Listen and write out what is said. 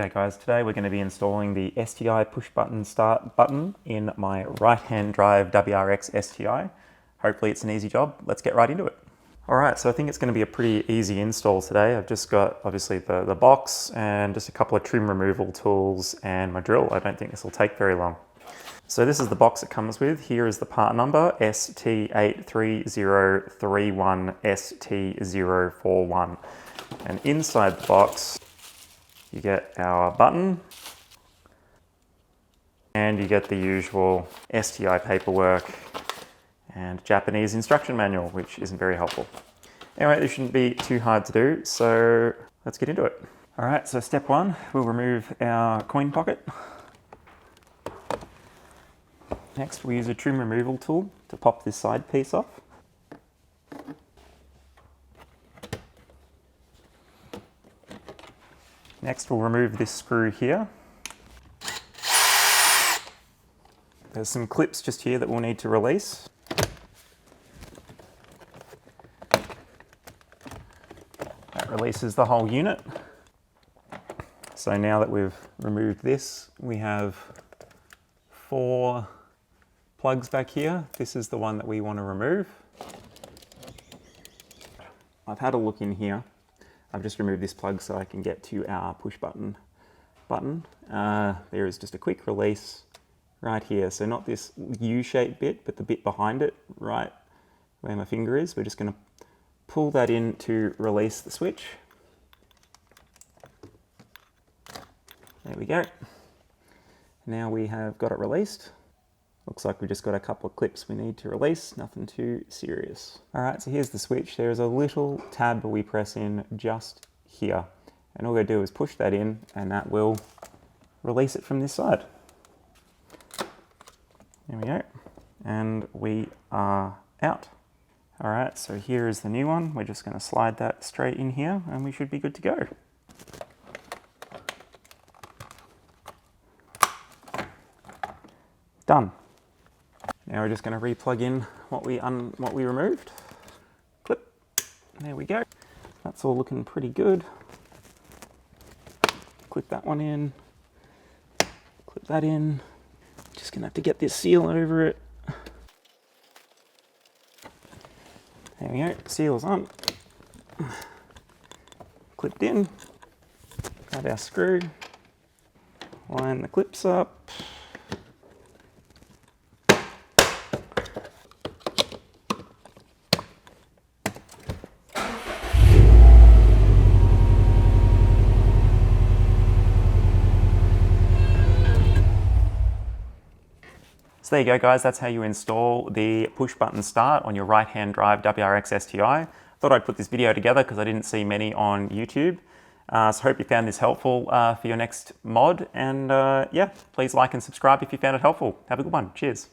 G'day guys, today we're going to be installing the STI push button start button in my right-hand drive WRX STI. Hopefully it's an easy job. Let's get right into it. Alright, so I think it's going to be a pretty easy install today. I've just got obviously the box and just a couple of trim removal tools and my drill. I don't think this will take very long. So this is the box it comes with. Here is the part number ST83031ST041. And inside the box you get our button and you get the usual STI paperwork and Japanese instruction manual, which isn't very helpful. Anyway, this shouldn't be too hard to do, so let's get into it. All right, so step one, we'll remove our coin pocket. Next, we use a trim removal tool to pop this side piece off. Next, we'll remove this screw here. There's some clips just here that we'll need to release. That releases the whole unit. So now that we've removed this, we have 4 plugs back here. This is the one that we want to remove. I've had a look in here. I've just removed this plug so I can get to our push button. There is just a quick release right here. So not this U-shaped bit, but the bit behind it, right where my finger is. We're just going to pull that in to release the switch. There we go. Now we have got it released. Looks like we've just got a couple of clips we need to release, nothing too serious. All right, so here's the switch. There's a little tab we press in just here. And all we're gonna do is push that in and that will release it from this side. There we go. And we are out. All right, so here is the new one. We're just gonna slide that straight in here and we should be good to go. Done. Now we're just going to re-plug in what we removed. Clip. There we go. That's all looking pretty good. Clip that one in. Clip that in. Just going to have to get this seal over it. There we go. Seal's on. Clipped in. Grab our screw. Line the clips up. So there you go guys, that's how you install the push button start on your right hand drive WRX STI. Thought I'd put this video together because I didn't see many on YouTube. So hope you found this helpful for your next mod, and yeah, please like and subscribe if you found it helpful. Have a good one, cheers.